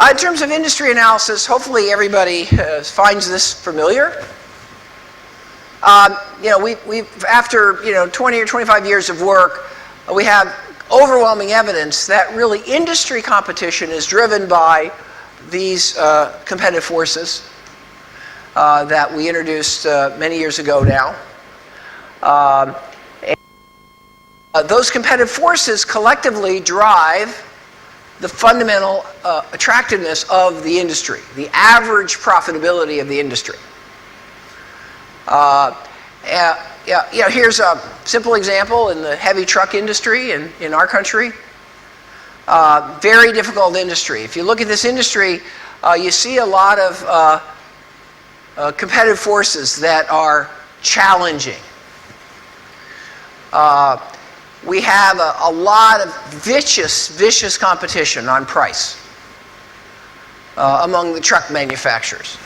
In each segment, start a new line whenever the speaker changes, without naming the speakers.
In terms of industry analysis, hopefully everybody finds this familiar. After 20 or 25 years of work, we have overwhelming evidence that really industry competition is driven by these competitive forces that we introduced many years ago now. Those competitive forces collectively drive the fundamental attractiveness of the industry, the average profitability of the industry. Here's a simple example in the heavy truck industry in our country. Very difficult industry. If you look at this industry, you see a lot of competitive forces that are challenging. We have a lot of vicious competition on price among the truck manufacturers.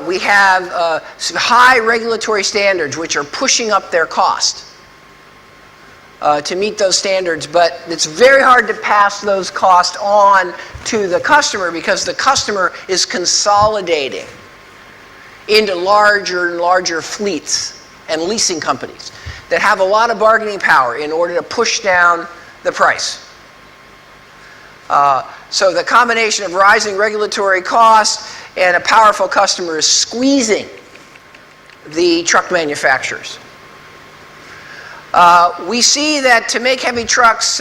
We have high regulatory standards which are pushing up their cost to meet those standards, but it's very hard to pass those costs on to the customer because the customer is consolidating into larger and larger fleets and leasing companies that have a lot of bargaining power in order to push down the price. So the combination of rising regulatory costs and a powerful customer is squeezing the truck manufacturers. We see that to make heavy trucks,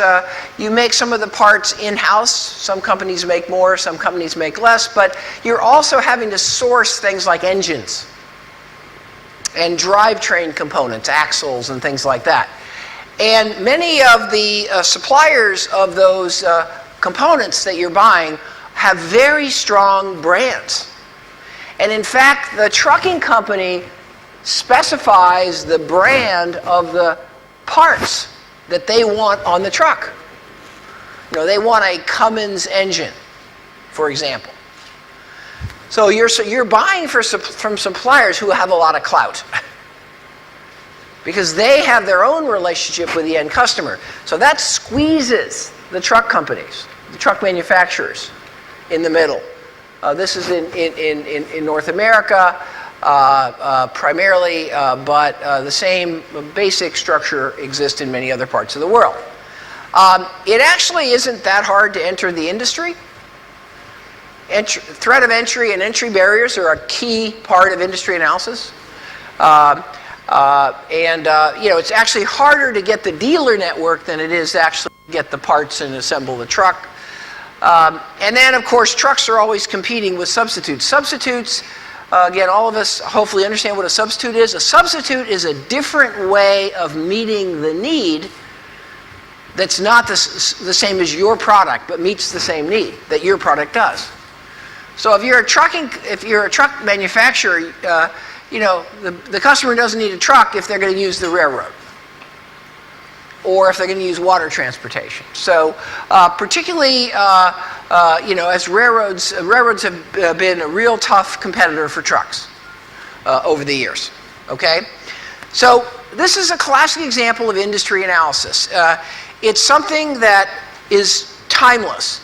you make some of the parts in-house. Some companies make more, some companies make less, but you're also having to source things like engines and drivetrain components, axles and things like that. And many of the suppliers of those components that you're buying have very strong brands. And in fact, the trucking company specifies the brand of the parts that they want on the truck. They want a Cummins engine, for example. So you're buying from suppliers who have a lot of clout because they have their own relationship with the end customer. So that squeezes the truck companies, the truck manufacturers in the middle. This is in North America primarily, but the same basic structure exists in many other parts of the world. It actually isn't that hard to enter the industry. Threat of entry and entry barriers are a key part of industry analysis. It's actually harder to get the dealer network than it is to actually get the parts and assemble the truck. And then, of course, trucks are always competing with substitutes. Substitutes, again, all of us hopefully understand what a substitute is. A substitute is a different way of meeting the need that's not the same as your product, but meets the same need that your product does. So if you're a truck manufacturer, the customer doesn't need a truck if they're going to use the railroad, or if they're going to use water transportation. So particularly, as railroads have been a real tough competitor for trucks over the years, okay? So this is a classic example of industry analysis. It's something that is timeless.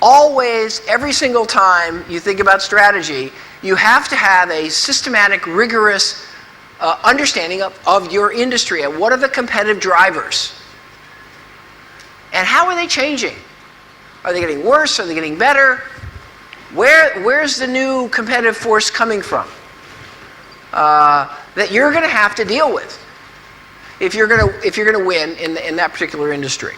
Always, every single time you think about strategy, you have to have a systematic, rigorous understanding of your industry and what are the competitive drivers and how are they changing? Are they getting worse? Are they getting better? Where's the new competitive force coming from that you're going to have to deal with if you're going to win in that particular industry?